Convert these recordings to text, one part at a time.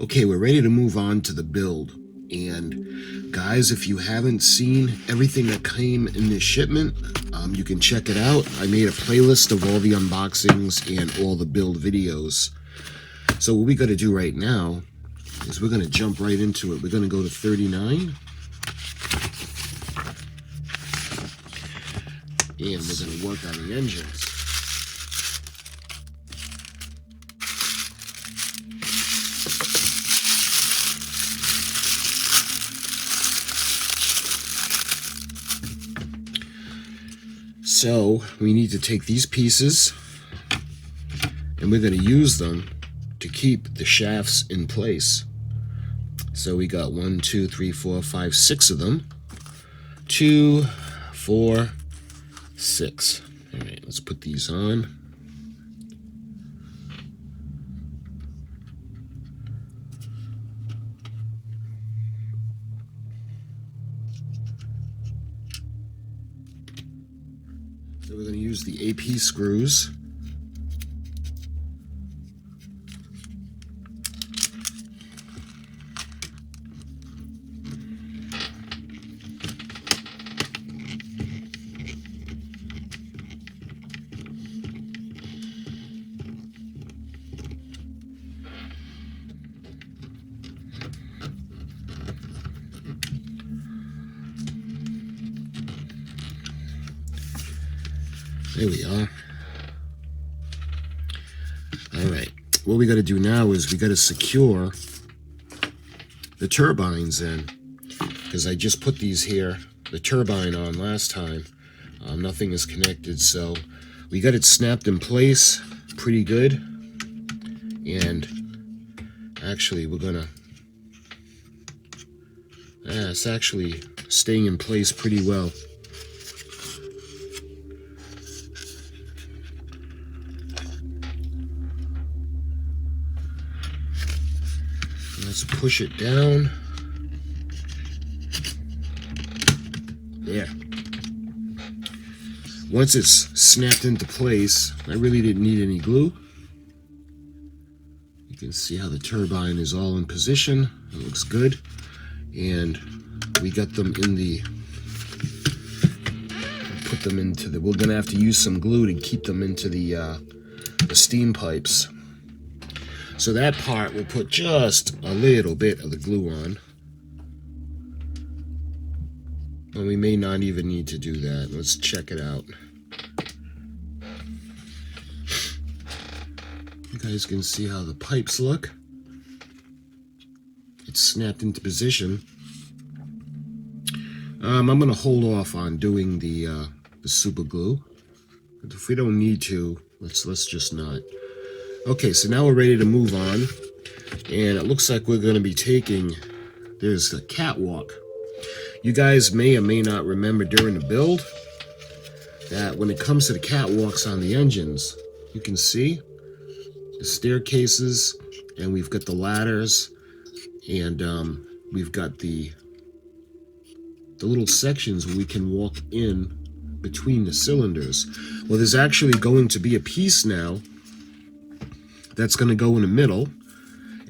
Okay, we're ready to move on to the build. And guys, if you haven't seen everything that came in this shipment, you can check it out. I made a playlist of all the unboxings and all the build videos. So what we got to do right now is we're going to jump right into it. We're going to go to 39. And we're going to work on the engines. So we need to take these pieces and we're going to use them to keep the shafts in place. So we got 1, 2, 3, 4, 5, 6 of them. 2, 4, 6. All right, let's put these on. So we're going to use the AP screws. There we are. All right, what we got to do now is we got to secure the turbines in, because I just put these here, the turbine on last time. Nothing is connected, so we got it snapped in place pretty good. And actually we're gonna, it's actually staying in place pretty well. Let's push it down. There. Once it's snapped into place, I really didn't need any glue. You can see how the turbine is all in position. It looks good. And we got them in the, put them into the, we're gonna have to use some glue to keep them into the steam pipes. So that part, we'll put just a little bit of the glue on. And we may not even need to do that. Let's check it out. You guys can see how the pipes look. It's snapped into position. I'm gonna hold off on doing the super glue. But if we don't need to, let's just not. Okay, so now we're ready to move on, and it looks like we're going to be taking, there's a catwalk. You guys may or may not remember during the build that when it comes to the catwalks on the engines, you can see the staircases, and we've got the ladders, and we've got the little sections where we can walk in between the cylinders. Well, there's actually going to be a piece now that's going to go in the middle,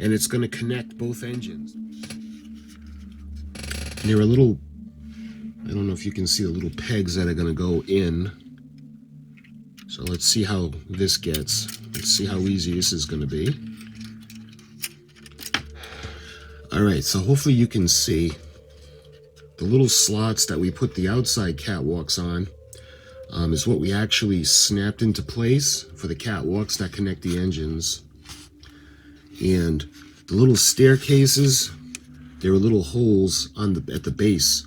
and it's going to connect both engines. And there are little, I don't know if you can see the little pegs that are going to go in. So let's see how this gets. Let's see how easy this is going to be. All right, so hopefully you can see the little slots that we put the outside catwalks on is what we actually snapped into place for the catwalks that connect the engines. And the little staircases, there were little holes on at the base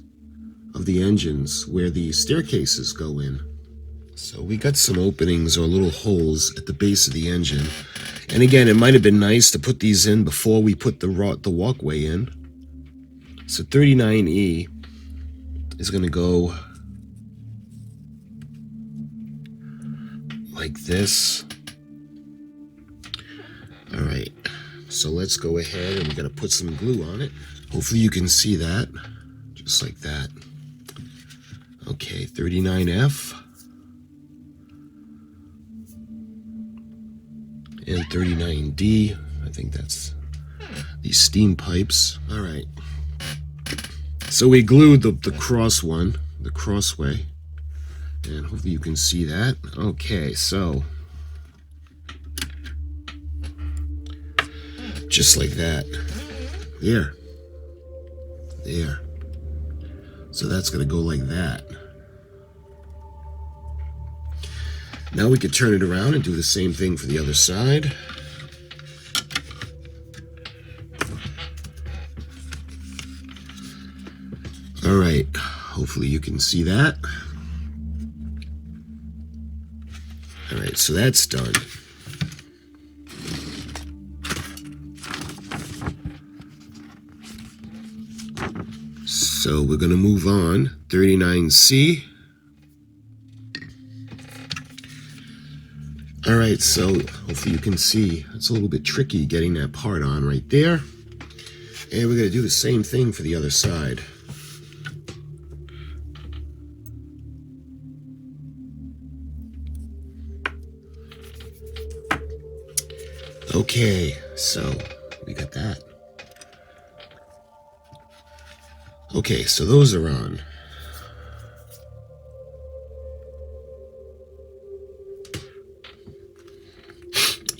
of the engines where the staircases go in. So we got some openings or little holes at the base of the engine. And again, it might have been nice to put these in before we put the walkway in. So 39E is going to go like this. All right, so let's go ahead, and we got to put some glue on it. Hopefully you can see that, just like that. Okay, 39F and 39D. I think that's these steam pipes. All right. So we glued the cross one, the crossway, and hopefully you can see that. Okay, so just like that. There. So that's going to go like that. Now we could turn it around and do the same thing for the other side. All right, hopefully you can see that. All right, so that's done. So we're going to move on. 39C. All right, so hopefully you can see it's a little bit tricky getting that part on right there. And we're going to do the same thing for the other side. Okay, so we got that. Okay, so those are on.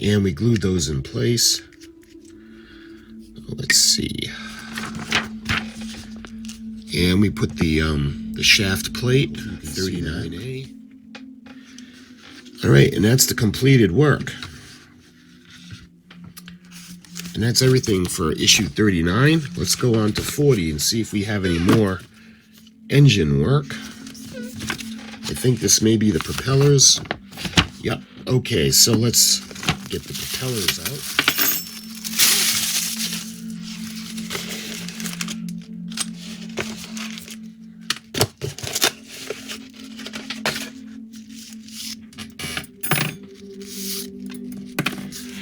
And we glued those in place. Let's see. And we put the shaft plate, 39A. All right, and that's the completed work. And that's everything for issue 39. Let's go on to 40 and see if we have any more engine work. I think this may be the propellers. Yep. Okay, so let's get the propellers out.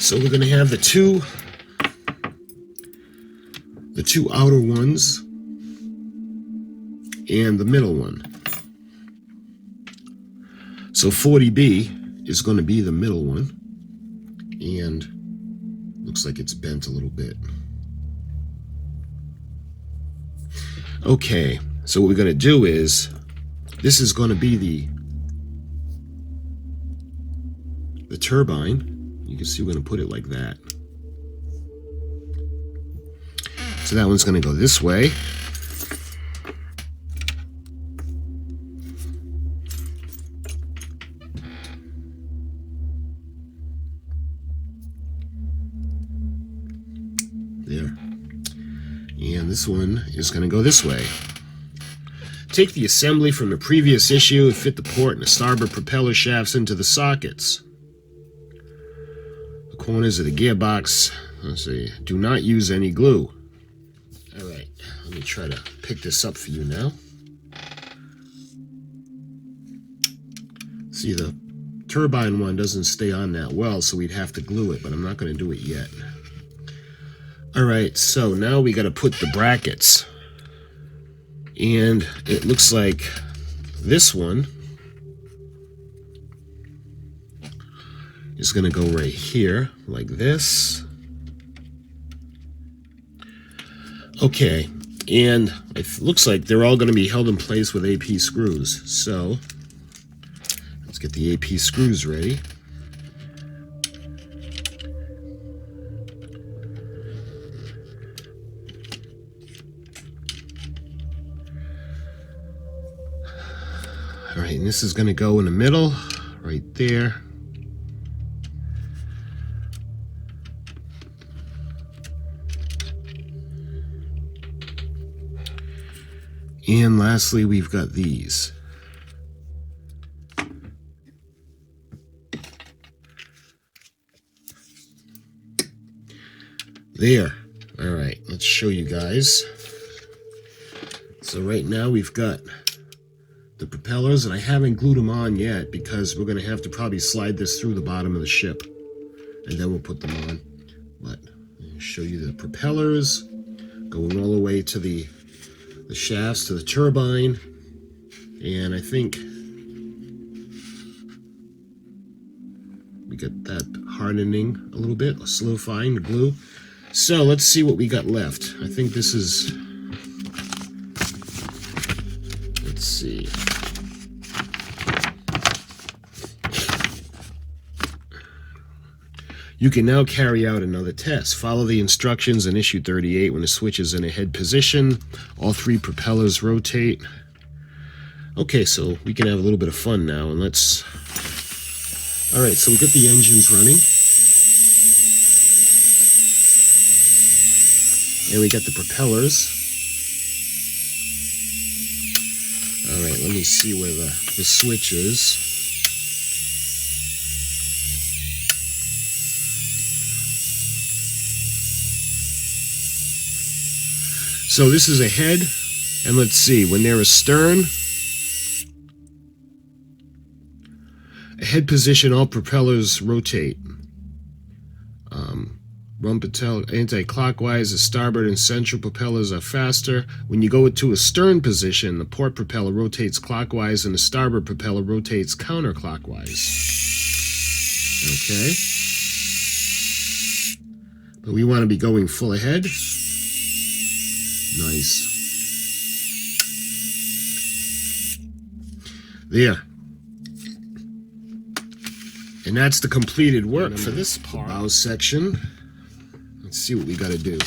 So we're going to have the two outer ones and the middle one. So 40B is going to be the middle one, and looks like it's bent a little bit. Okay, so what we're going to do is, this is going to be the turbine. You can see we're going to put it like that. So that one's going to go this way. There. And this one is going to go this way. Take the assembly from the previous issue and fit the port and the starboard propeller shafts into the sockets. The corners of the gearbox, let's see, do not use any glue. All right, let me try to pick this up for you now. See, the turbine one doesn't stay on that well, so we'd have to glue it, but I'm not going to do it yet. All right, so now we got to put the brackets. And it looks like this one is going to go right here, like this. Okay, and it looks like they're all going to be held in place with AP screws. So let's get the AP screws ready. All right, and this is going to go in the middle, right there. And lastly, we've got these. There. All right, let's show you guys. So right now we've got the propellers, and I haven't glued them on yet because we're going to have to probably slide this through the bottom of the ship, and then we'll put them on. But I'll show you the propellers going all the way to the shafts to the turbine, and I think we got that hardening a little bit, solidifying the glue. So let's see what we got left. I think this is, let's see. You can now carry out another test. Follow the instructions in issue 38 when the switch is in a head position. All 3 propellers rotate. Okay, so we can have a little bit of fun now, and let's... Alright, so we got the engines running. And we got the propellers. Alright, let me see where the switch is. So this is a head, and let's see, when they're astern, a head position, all propellers rotate. Anti-clockwise, the starboard and central propellers are faster. When you go into a stern position, the port propeller rotates clockwise and the starboard propeller rotates counterclockwise. Okay. But we want to be going full ahead. Nice. There. And that's the completed work for this part. Bow section. Let's see what we got to do.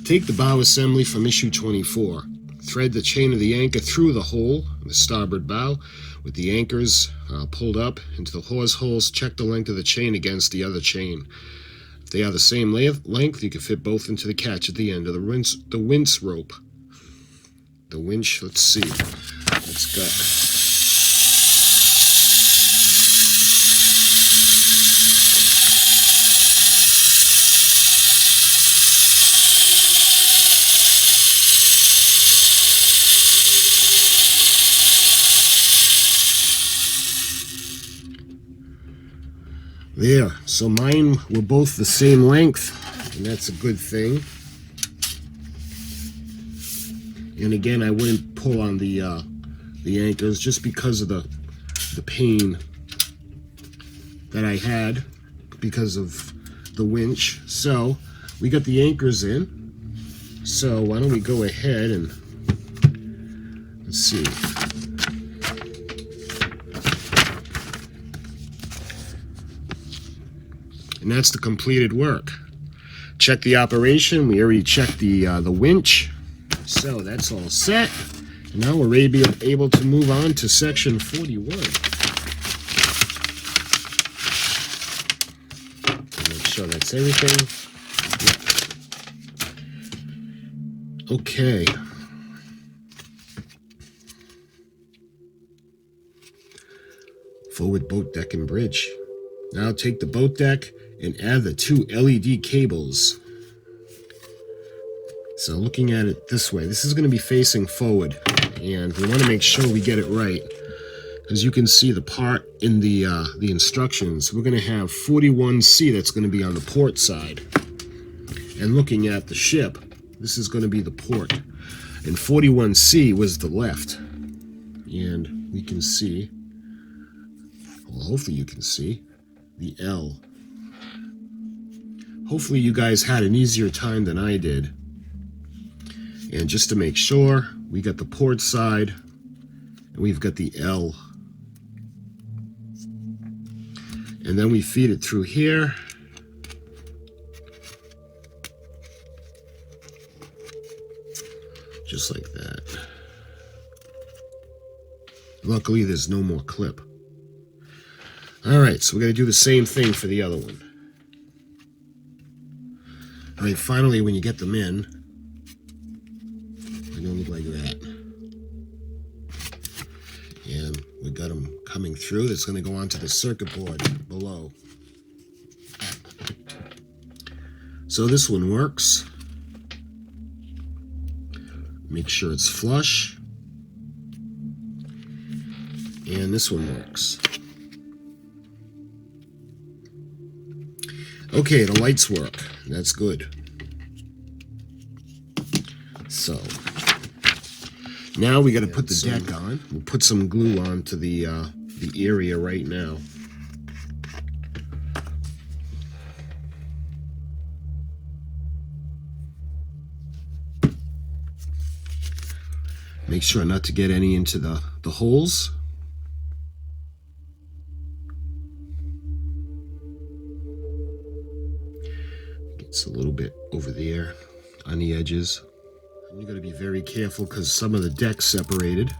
Take the bow assembly from issue 24. Thread the chain of the anchor through the hole, the starboard bow, with the anchors pulled up into the hawse holes. Check the length of the chain against the other chain. If they are the same length, you can fit both into the catch at the end of the winch rope. The winch, let's see. It's got... There, so mine were both the same length, and that's a good thing. And again, I wouldn't pull on the anchors just because of the pain that I had because of the winch. So we got the anchors in. So why don't we go ahead and let's see. And that's the completed work. Check the operation. We already checked the winch. So that's all set. And now we're able to move on to section 41. Make sure that's everything. Yep. Okay. Forward boat deck and bridge. Now take the boat deck and add the 2 LED cables. So looking at it this way, this is going to be facing forward, and we want to make sure we get it right. As you can see the part in the instructions, we're going to have 41C that's going to be on the port side. And looking at the ship, this is going to be the port. And 41C was the left. And we can see, well, hopefully you can see, the L. Hopefully you guys had an easier time than I did. And just to make sure, we got the port side, and we've got the L. And then we feed it through here. Just like that. Luckily, there's no more clip. Alright, so we're going to do the same thing for the other one. Alright, finally, when you get them in, they're going to look like that. And we got them coming through. That's going to go onto the circuit board below. So this one works. Make sure it's flush. And this one works. Okay, the lights work. That's good. So now we got to put the deck on. We'll put some glue onto the area right now. Make sure not to get any into the holes. It's a little bit over there on the edges. And you got to be very careful because some of the deck's separated.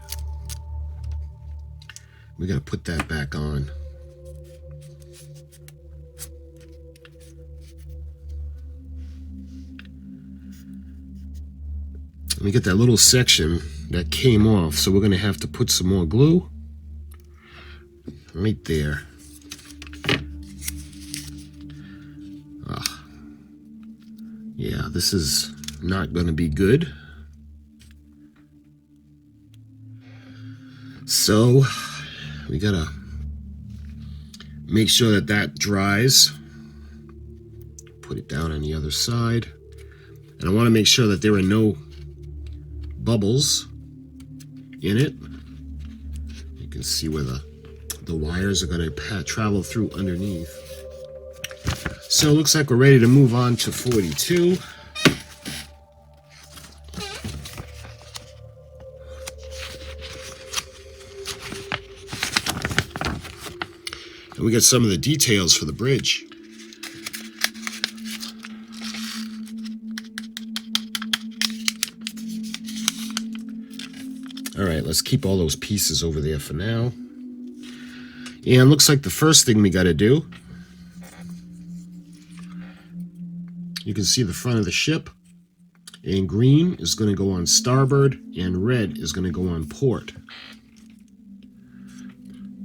We got to put that back on. And we get that little section that came off, so we're going to have to put some more glue right there. Yeah, this is not going to be good. So we got to make sure that that dries. Put it down on the other side. And I want to make sure that there are no bubbles in it. You can see where the wires are going to travel through underneath. So it looks like we're ready to move on to 42. And we got some of the details for the bridge. All right, let's keep all those pieces over there for now. And looks like the first thing we got to do, you can see the front of the ship, and green is going to go on starboard, and red is going to go on port.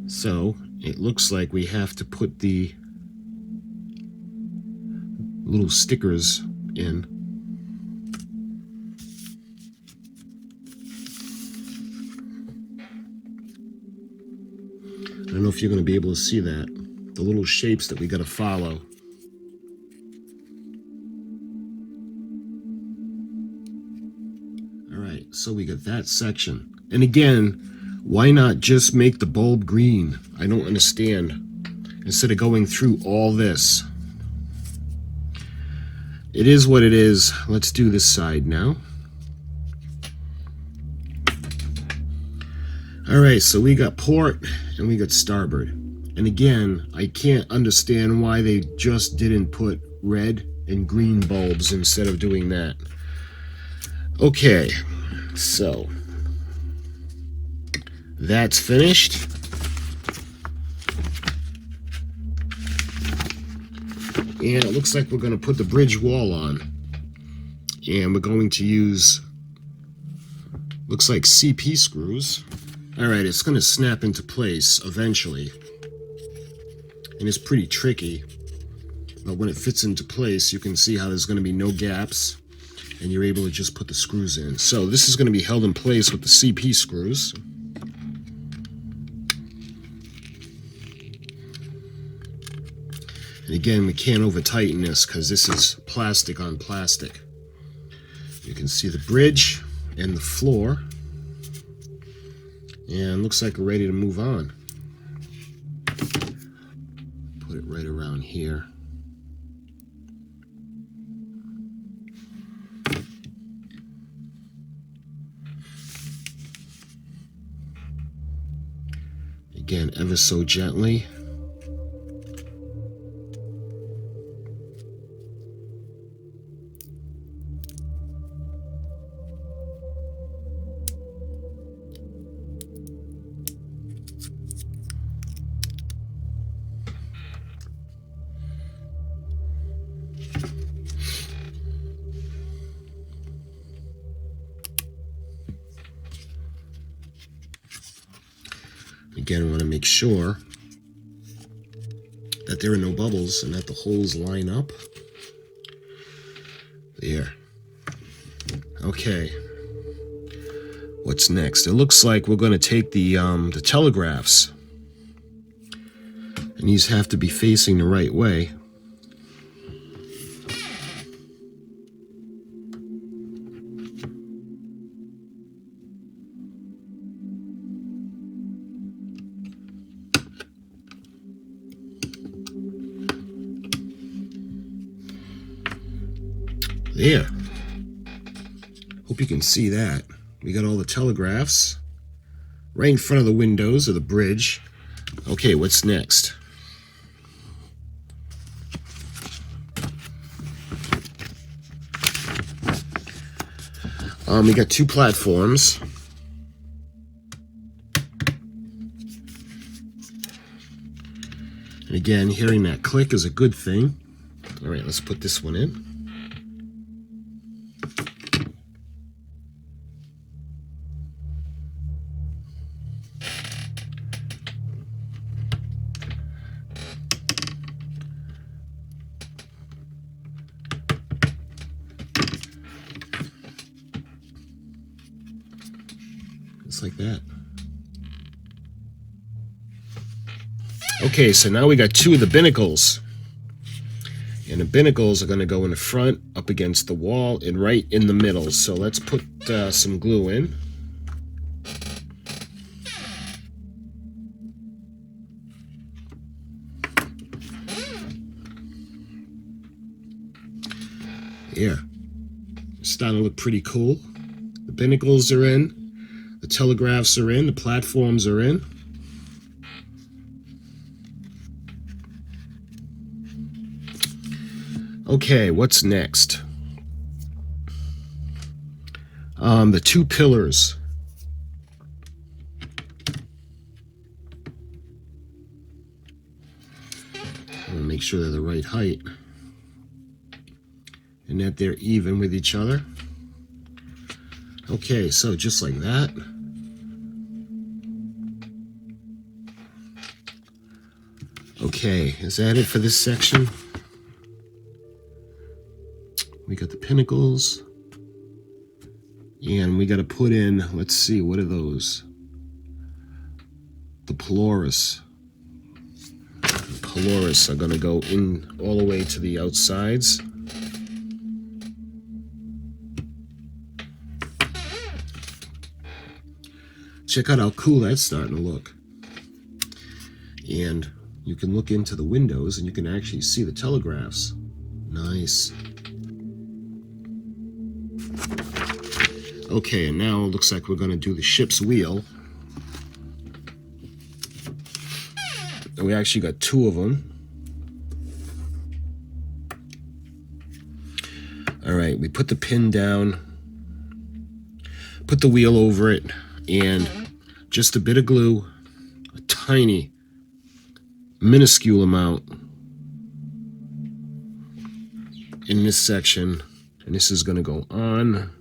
So it looks like we have to put the little stickers in. I don't know if you're going to be able to see that. The little shapes that we got to follow. All right, so we got that section. And again, why not just make the bulb green? I don't understand. Instead of going through all this. It is what it is. Let's do this side now. All right, so we got port and we got starboard. And again, I can't understand why they just didn't put red and green bulbs instead of doing that. Okay, so that's finished. And it looks like we're going to put the bridge wall on. And we're going to use, looks like CP screws. All right, it's going to snap into place eventually. And it's pretty tricky. But when it fits into place, you can see how there's going to be no gaps. And you're able to just put the screws in. So this is going to be held in place with the CP screws. And again, we can't over tighten this because this is plastic on plastic. You can see the bridge and the floor. And looks like we're ready to move on. Put it right around here. Again, ever so gently. Again, I want to make sure that there are no bubbles and that the holes line up. There. Okay. What's next? It looks like we're going to take the telegraphs. And these have to be facing the right way. There. Hope you can see that. We got all the telegraphs right in front of the windows of the bridge. Okay, what's next? We got two platforms. And again, hearing that click is a good thing. All right, let's put this one in. Just like that. Okay, so now we got two of the binnacles. And the binnacles are going to go in the front, up against the wall, and right in the middle. So let's put some glue in. Yeah, it's starting to look pretty cool. The binnacles are in, the telegraphs are in, the platforms are in. Okay, what's next? The two pillars. I'm gonna make sure they're the right height and that they're even with each other. Okay, so just like that. Okay, is that it for this section? We got the pinnacles, and we got to put in, let's see, what are those? The pylorus. The pylorus are going to go in all the way to the outsides. Check out how cool that's starting to look. And you can look into the windows and you can actually see the telegraphs. Nice. Okay, and now it looks like we're going to do the ship's wheel. And we actually got two of them. All right, we put the pin down, put the wheel over it, and just a bit of glue, a tiny, minuscule amount in this section, and this is going to go on.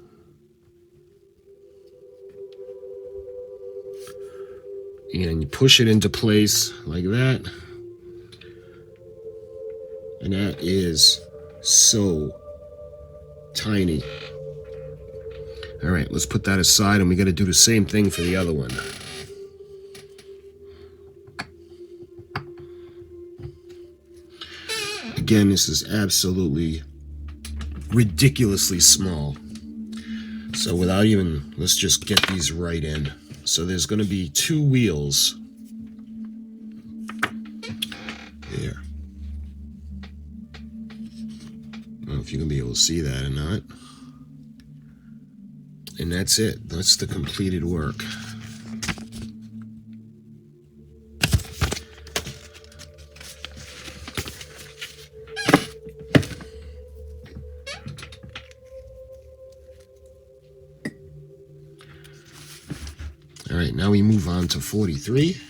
And you push it into place like that. And that is so tiny. All right, let's put that aside, and we got to do the same thing for the other one. Again, this is absolutely ridiculously small. So without even, let's just get these right in. So there's going to be two wheels. There. I don't know if you're going to be able to see that or not. And that's it. That's the completed work. All right, now we move on to 43.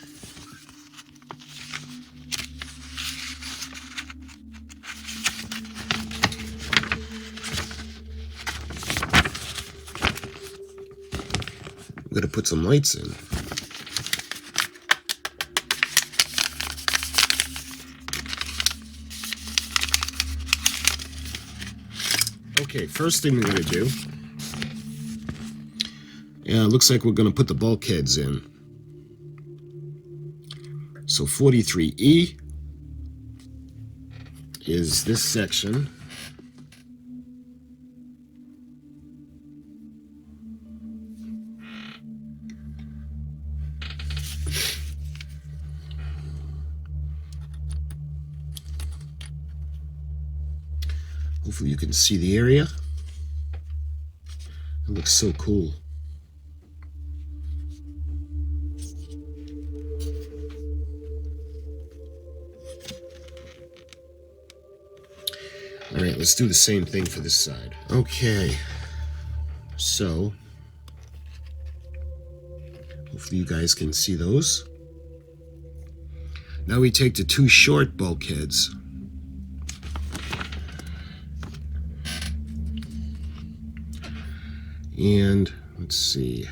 I'm going to put some lights in. Okay, first thing we're going to do, yeah, it looks like we're going to put the bulkheads in. So 43E is this section. Hopefully you can see the area. It looks so cool. let's do the same thing for this side. Okay, so hopefully you guys can see those. Now we take the two short bulkheads. And let's see.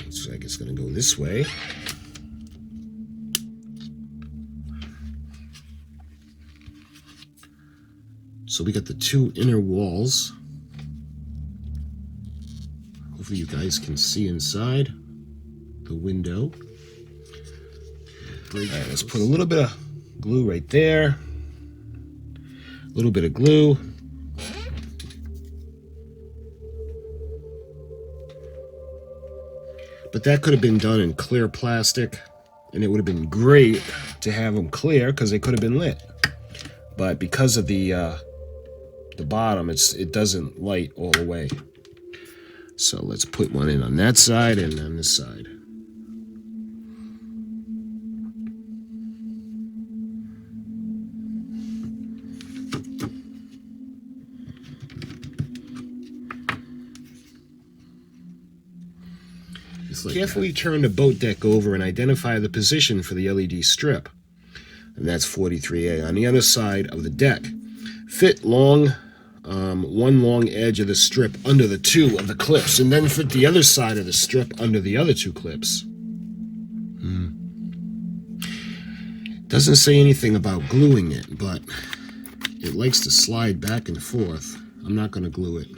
Looks like it's going to go this way. So we got the two inner walls. Hopefully you guys can see inside the window. All right, let's put a little bit of glue right there. A little bit of glue. But that could have been done in clear plastic, and it would have been great to have them clear because they could have been lit. But because of the bottom, it doesn't light all the way. So let's put one in on that side and on this side. Like carefully turn the boat deck over and identify the position for the LED strip. And that's 43A. On the other side of the deck, fit one long edge of the strip under the two of the clips, and then fit the other side of the strip under the other two clips. Doesn't say anything about gluing it, but it likes to slide back and forth. I'm not going to glue it.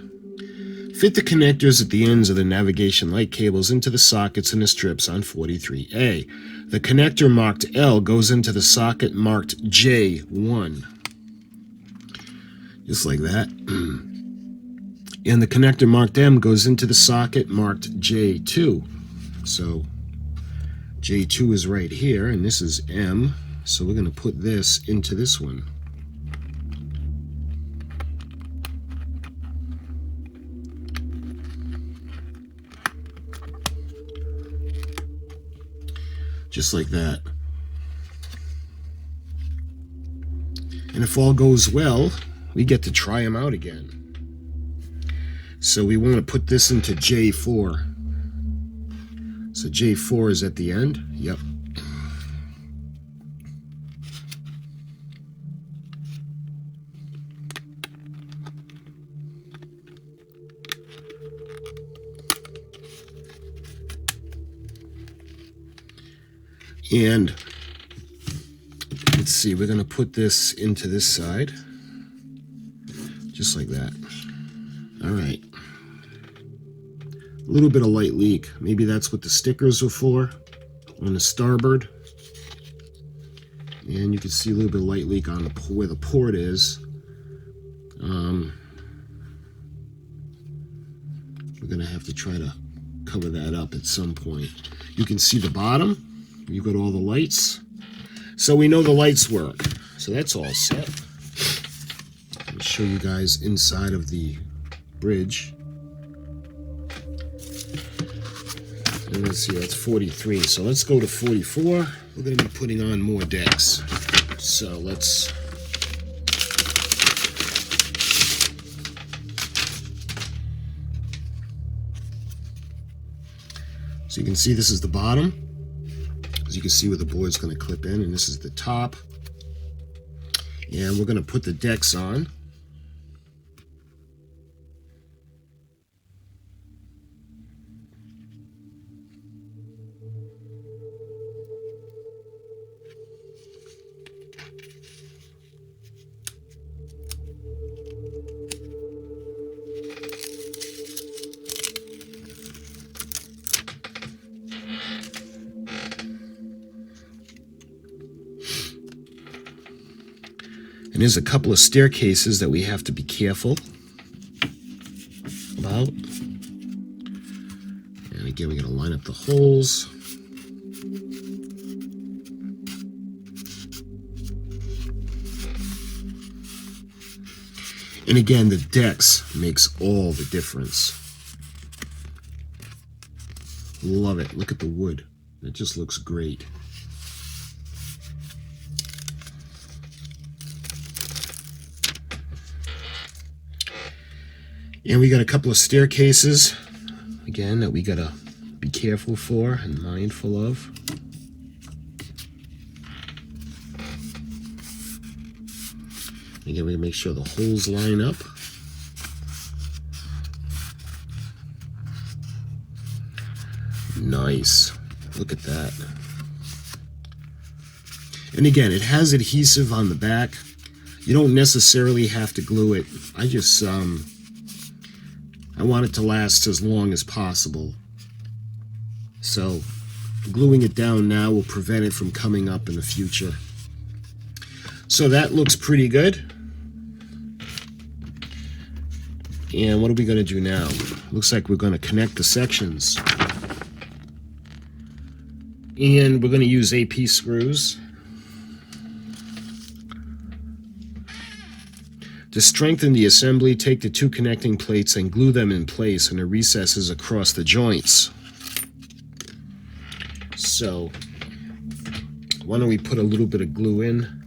Fit the connectors at the ends of the navigation light cables into the sockets and the strips on 43A. The connector marked L goes into the socket marked J1. Just like that. And the connector marked M goes into the socket marked J2. So J2 is right here, and this is M. So we're going to put this into this one. Just like that. And if all goes well, we get to try them out again. So we want to put this into J4. So J4 is at the end. Yep. And let's see, we're going to put this into this side, just like that. All right. A little bit of light leak. Maybe that's what the stickers are for on the starboard. And you can see a little bit of light leak on where the port is. We're going to have to try to cover that up at some point. You can see the bottom. You've got all the lights. So we know the lights work. So that's all set. I'll show you guys inside of the bridge. And let's see, that's 43. So let's go to 44. We're going to be putting on more decks. So let's... So you can see this is the bottom. You can see where the board's going to clip in, and this is the top. And we're going to put the decks on. And there's a couple of staircases that we have to be careful about. And again, we're going to line up the holes. And again, the decks makes all the difference. Love it. Look at the wood. It just looks great. And we got a couple of staircases, again, that we gotta be careful for and mindful of. Again, we gotta make sure the holes line up. Nice. Look at that. And again, it has adhesive on the back. You don't necessarily have to glue it. I just, I want it to last as long as possible. So, gluing it down now will prevent it from coming up in the future. So that looks pretty good. And what are we going to do now? Looks like we're going to connect the sections. And we're going to use AP screws. To strengthen the assembly, take the two connecting plates and glue them in place in the recesses across the joints. So, why don't we put a little bit of glue in?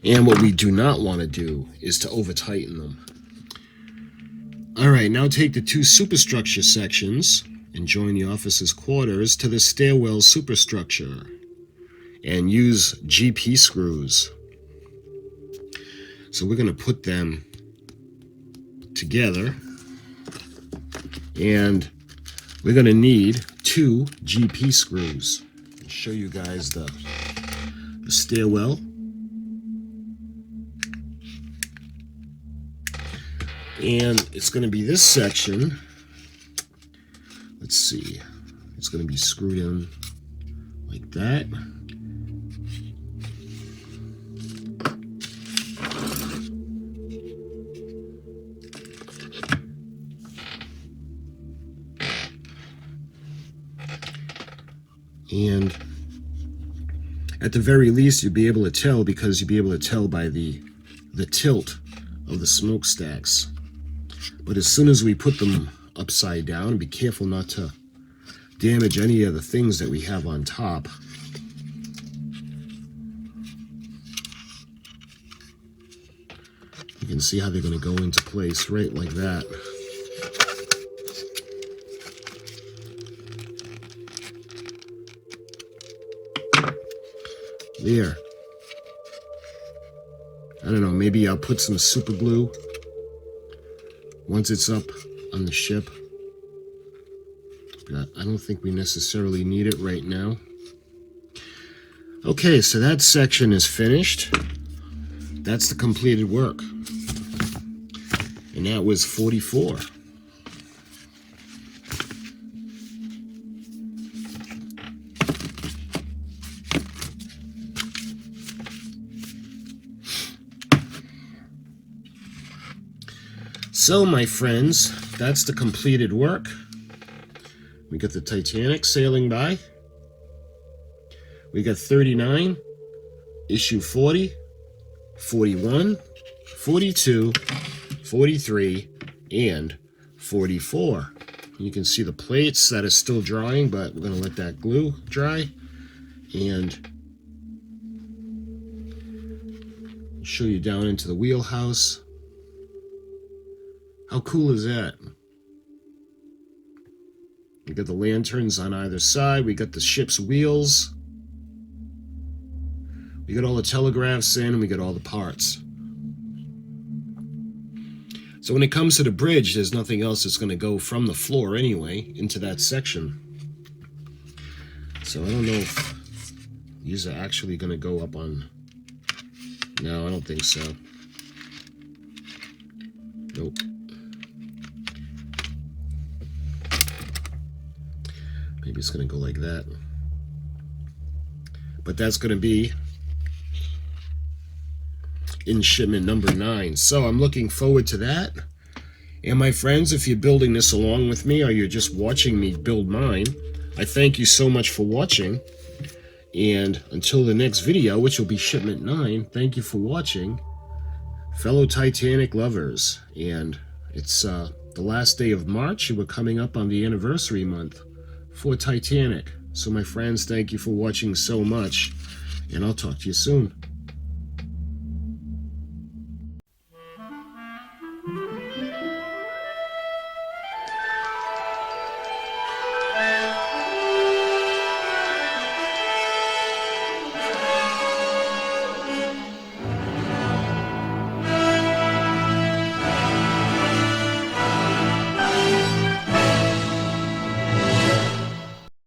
And what we do not want to do is to over-tighten them. Alright, now take the two superstructure sections and join the officer's quarters to the stairwell superstructure. And use GP screws. So we're going to put them together. And we're going to need two GP screws. I'll show you guys the stairwell. And it's going to be this section. Let's see. It's going to be screwed in like that. And at the very least, you'll be able to tell, because you'll be able to tell by the tilt of the smokestacks. But as soon as we put them upside down, be careful not to damage any of the things that we have on top. You can see how they're going to go into place right like that. There. I don't know, maybe I'll put some super glue once it's up on the ship. But I don't think we necessarily need it right now. Okay, so that section is finished. That's the completed work. And that was 44. So, my friends, that's the completed work. We got the Titanic sailing by. We got 39, issue 40, 41, 42, 43, and 44. You can see the plates that are still drying, but we're going to let that glue dry. And show you down into the wheelhouse. How cool is that? We got the lanterns on either side. We got the ship's wheels. We got all the telegraphs in, and we got all the parts. So when it comes to the bridge, there's nothing else that's going to go from the floor anyway into that section. So I don't know if these are actually going to go up on... No, I don't think so. Nope. Maybe it's going to go like that. But that's going to be in shipment number 9. So I'm looking forward to that. And my friends, if you're building this along with me or you're just watching me build mine, I thank you so much for watching. And until the next video, which will be shipment 9, thank you for watching, fellow Titanic lovers. And it's the last day of March, and we're coming up on the anniversary month for Titanic. So my friends, thank you for watching so much, and I'll talk to you soon.